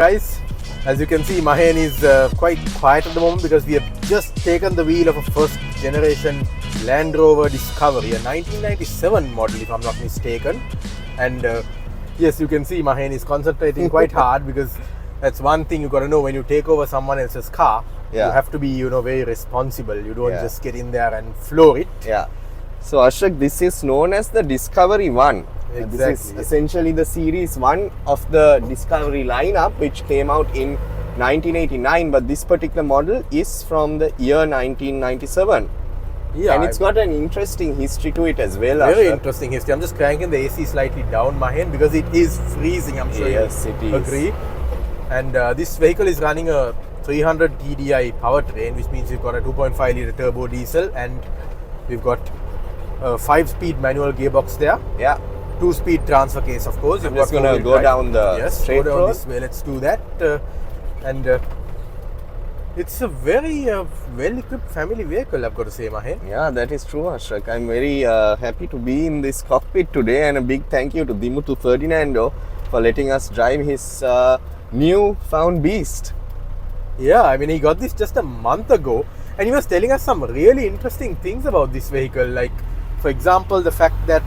Guys, as you can see, Mahen is quite quiet at the moment because we have just taken the wheel of a first generation Land Rover Discovery, a 1997 model if I'm not mistaken. And yes, you can see Mahen is concentrating quite hard because that's one thing you got to know when you take over someone else's car. Yeah. You have to be, very responsible. You don't Yeah. just get in there and floor it. Yeah. So Ashok, this is known as the Discovery 1. Exactly. This is essentially the series 1 of the Discovery lineup, which came out in 1989, but this particular model is from the year 1997. Yeah, And it's got an interesting history to it as well. very Ashok. interesting history. I'm just cranking the AC slightly down, Mahen, because it is freezing. I'm sure Yes, you it is. agree. And this vehicle is running a 300 TDI powertrain, which means we've got a 2.5 litre turbo diesel, and we've got a 5-speed manual gearbox there. Yeah. 2-speed transfer case, of course. I'm You've just got going to four-wheel go drive. down the Yes, straight go down road. this way. Let's do that. And it's a very well-equipped family vehicle, I've got to say, Mahen. Yeah, that is true, Ashok. I'm very happy to be in this cockpit today, and a big thank you to Dimutu Ferdinando for letting us drive his new found beast. Yeah, I mean, he got this just a month ago, and he was telling us some really interesting things about this vehicle. Like, for example, the fact that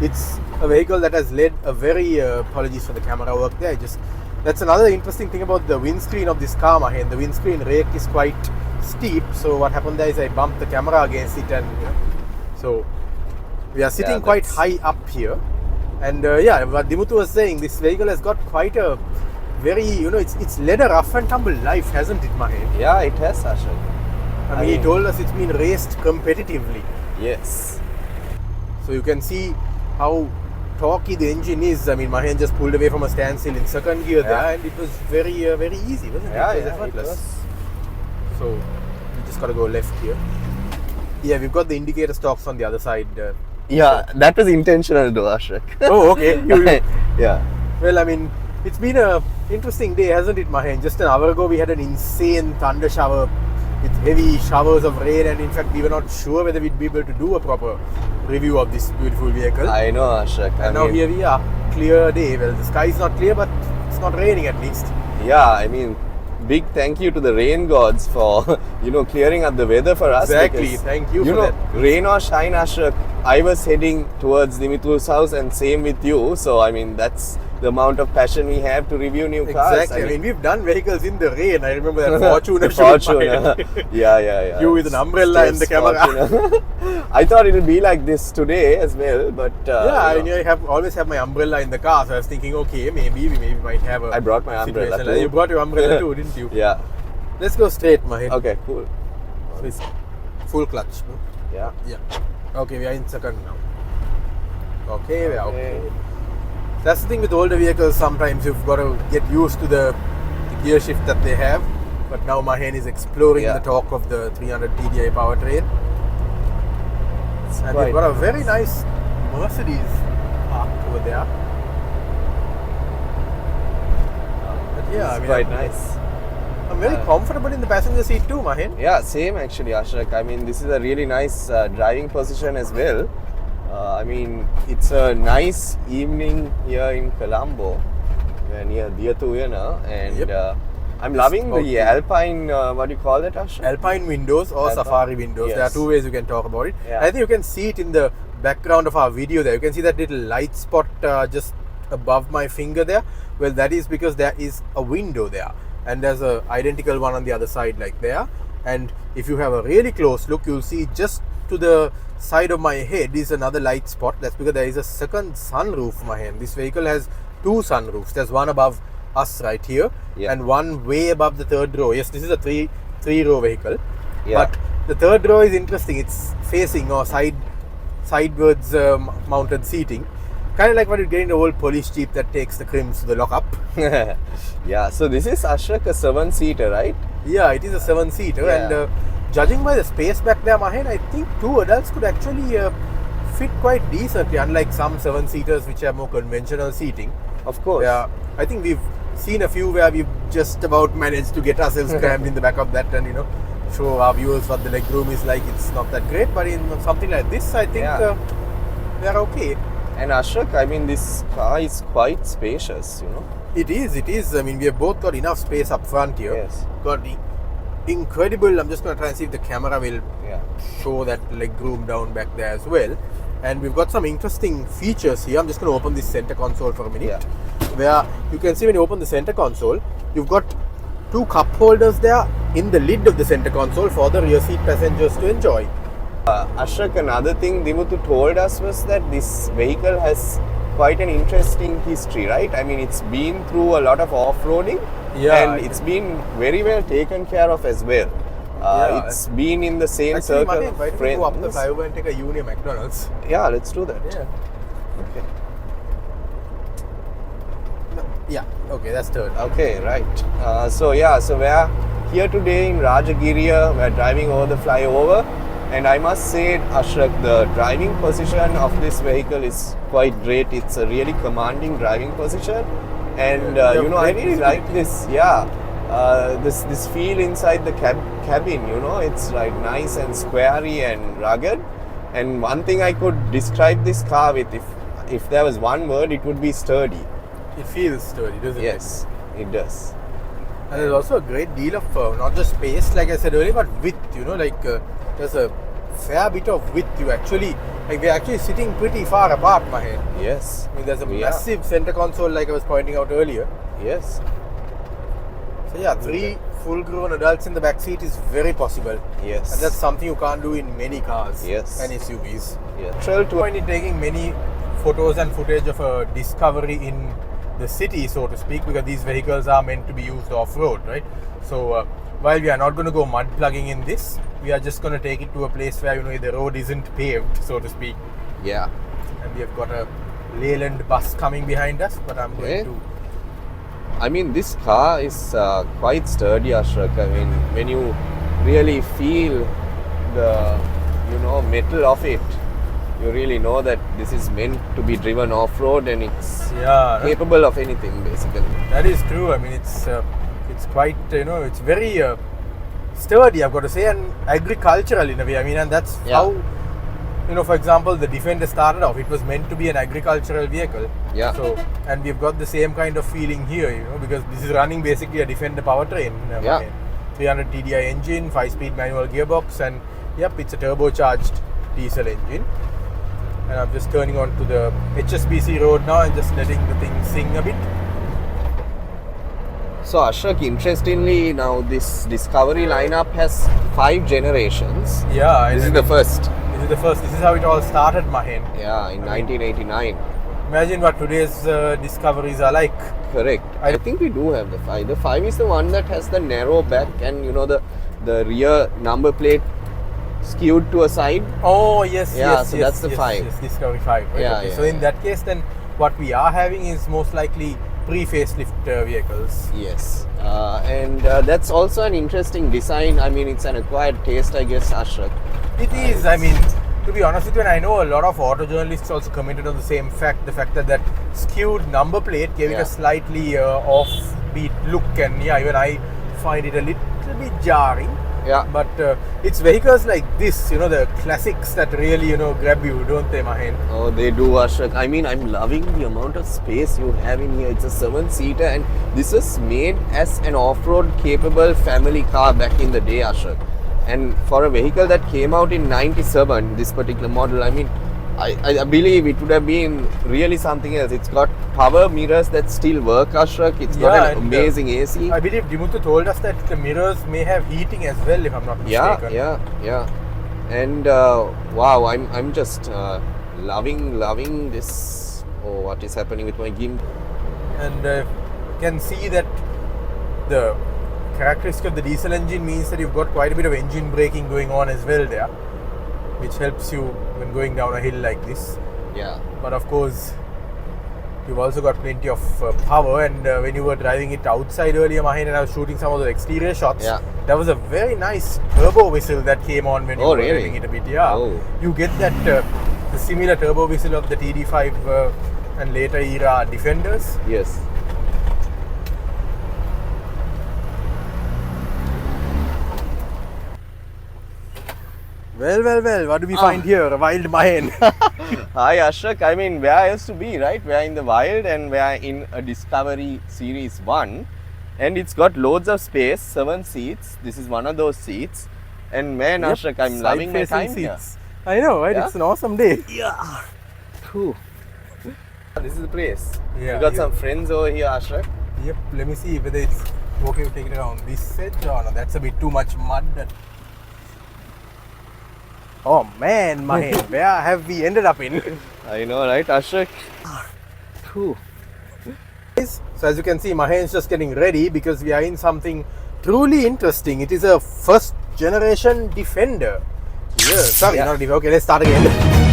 it's a vehicle that has led a very, apologies for the camera work there, that's another interesting thing about the windscreen of this car, Mahen. The windscreen rake is quite steep, so what happened there is I bumped the camera against it, and so we are sitting quite high up here. And what Dimutu was saying, this vehicle has got quite a very, it's led a rough and tumble life, hasn't it, Mahen? Yeah, it has, Ashok. I mean, he told us it's been raced competitively. Yes. So you can see how torquey the engine is. I mean, Mahen just pulled away from a standstill in second gear there, and it was very easy, wasn't it? Yeah, It was yeah, effortless. it was. So we just got to go left here. Yeah, we've got the indicator stalks on the other side. Yeah, that was intentional though, Ashok. Oh, okay. Yeah. Well, I mean, it's been a interesting day, hasn't it, Mahen? Just an hour ago, we had an insane thunder shower with heavy showers of rain, and in fact, we were not sure whether we'd be able to do a proper review of this beautiful vehicle. I know, Ashok. And now here we are, clear day. Well, the sky is not clear, but it's not raining at least. Yeah, I mean, big thank you to the rain gods for, clearing up the weather for us. Exactly, because, thank you for that. Rain or shine, Ashok, I was heading towards Dimitu's house, and same with you. So, I mean, that's the amount of passion we have to review new cars. Exactly. I mean, we've done vehicles in the rain. I remember that Fortuner. Fortuner. Yeah. You with an umbrella in the camera. I thought it would be like this today as well, but I always have my umbrella in the car, so I was thinking, okay, maybe we might have a. I brought my umbrella situation. too. You brought your umbrella too, didn't you? Yeah. Let's go straight, Mahen. Okay, cool. So it's full clutch. No? Yeah. Yeah. Okay, we are in second now. Okay, we are okay. Okay. That's the thing with older vehicles. Sometimes you've got to get used to the gear shift that they have. But now Mahen is exploring the torque of the 300 TDI powertrain. And we've got a very nice Mercedes parked over there. But yeah, I mean, quite nice. I'm very comfortable in the passenger seat too, Mahen. Yeah, same actually, Ashok. I mean, this is a really nice driving position as well. I mean, it's a nice evening here in Colombo, near Diatuyana, and I'm loving the Alpine, what do you call it, Ashok? Alpine windows or Safari windows. Yes. There are two ways you can talk about it. Yeah. I think you can see it in the background of our video there. You can see that little light spot just above my finger there. Well, that is because there is a window there. And there's a identical one on the other side like there. And if you have a really close look, you'll see just to the side of my head is another light spot. That's because there is a second sunroof, Mahen. This vehicle has two sunroofs. There's one above us right here, and one way above the third row. Yes, this is a three-row vehicle. Yeah. But the third row is interesting. It's facing or sidewards mounted seating. Kind of like what you get in the old police jeep that takes the crims to the lockup. Yeah, so this is, Ashok, a 7-seater, right? Yeah, it is a 7-seater, and judging by the space back there, Mahen, I think two adults could actually fit quite decently, unlike some 7-seaters which have more conventional seating. Of course. Yeah, I think we've seen a few where we've just about managed to get ourselves crammed in the back of that and, show our viewers what the legroom is like. It's not that great, but in something like this, I think they're okay. And Ashok, I mean, this car is quite spacious, It is. I mean, we have both got enough space up front here. Yes. Got the incredible. I'm just going to try and see if the camera will Yeah. show that leg room down back there as well. And we've got some interesting features here. I'm just going to open this center console for a minute. Yeah. Where you can see when you open the center console, you've got two cup holders there in the lid of the center console for the rear seat passengers to enjoy. Ashrak, another thing Dimuthu told us was that this vehicle has quite an interesting history, right? I mean, it's been through a lot of off-roading, and it's been very well taken care of as well. It's been in the same circle of why don't we friends. go up the flyover and take a Union McDonald's? Yeah, let's do that. Yeah. Okay. Yeah. Okay, that's third. Okay, right. So we're here today in Rajagiriya. We're driving over the flyover, and I must say, Ashrak, the driving position of this vehicle is quite great. It's a really commanding driving position, and I really like this. Yeah, this feel inside the cabin. It's like nice and squarey and rugged. And one thing I could describe this car with, if there was one word, it would be sturdy. It feels sturdy, doesn't it? Yes, it does. And there's also a great deal of not just space, like I said earlier, but width. There's a fair bit of width. We're actually sitting pretty far apart, Mahen. Yes. I mean, there's a massive center console, like I was pointing out earlier. Yes. So yeah, three full-grown adults in the back seat is very possible. Yes. And that's something you can't do in many cars. Yes. And SUVs. Yes. No point in taking many photos and footage of a Discovery in the city, so to speak, because these vehicles are meant to be used off-road, right? So while we are not going to go mud plugging in this, we are just going to take it to a place where the road isn't paved, so to speak. Yeah. And we have got a Leyland bus coming behind us, but I'm going to... I mean, this car is quite sturdy, Ashrak. I mean, when you really feel the metal of it, you really know that this is meant to be driven off-road, and it's capable of anything, basically. That is true. I mean, it's quite, it's very sturdy, I've got to say, and agricultural in a way. I mean, and that's how, for example, the Defender started off. It was meant to be an agricultural vehicle. Yeah. So, and we've got the same kind of feeling here, because this is running basically a Defender powertrain. 300 TDI engine, 5-speed manual gearbox, and it's a turbocharged diesel engine. And I'm just turning on to the HSBC road now and just letting the thing sing a bit. So Ashrak, interestingly, now this Discovery lineup has 5 generations. Yeah. This is the first. This is how it all started, Mahen. Yeah, in 1989. Imagine what today's Discoveries are like. Correct. I think we do have the 5. The 5 is the one that has the narrow back and the rear number plate skewed to a side. Oh yes, so that's the 5. Yes, Discovery 5. Right? So in that case, then what we are having is most likely pre-facelift vehicles. Yes, and that's also an interesting design. I mean, it's an acquired taste, I guess, Ashrak. It is. I mean, to be honest with you, and I know a lot of auto journalists also commented on the same fact, the fact that skewed number plate gave it a slightly offbeat look, and even I find it a little bit jarring. Yeah. But it's vehicles like this, the classics that really, grab you, don't they, Mahen? Oh, they do, Ashrak. I mean, I'm loving the amount of space you have in here. It's a 7-seater, and this was made as an off-road capable family car back in the day, Ashrak. And for a vehicle that came out in 97, this particular model, I mean, I believe it would have been really something else. It's got power mirrors that still work, Ashrak. It's got an amazing AC. I believe Dimuthu told us that the mirrors may have heating as well, if I'm not mistaken. Yeah. And wow, I'm just loving this. Oh, what is happening with my gimp? And you can see that the characteristic of the diesel engine means that you've got quite a bit of engine braking going on as well there, which helps you when going down a hill like this. Yeah. But of course, you've also got plenty of power, and when you were driving it outside earlier, Mahen, and I was shooting some of the exterior shots, there was a very nice turbo whistle that came on when you were driving it a bit. You get that the similar turbo whistle of the TD5 and later era Defenders. Yes. Well, what do we find here? A wild Mahen. Hi Ashrak, I mean where else to be, right? We're in the wild and we're in a Discovery Series 1 and it's got loads of space, 7 seats. This is one of those seats. And man Yep, Ashrak, I'm loving my side-facing time here. seats. I know, right? Yeah? It's an awesome day. Yeah. Whew. This is the place. Yeah, We got yeah. some friends over here Ashrak. Yep, let me see whether it's okay to take it around this edge or no. That's a bit too much mud. Oh man, Mahen, where have we ended up in? I know, right Ashrak? Whew. So as you can see, Mahen's just getting ready because we are in something truly interesting. It is a first generation Defender. Yeah, sorry, Yeah. not Defender. Okay, let's start again.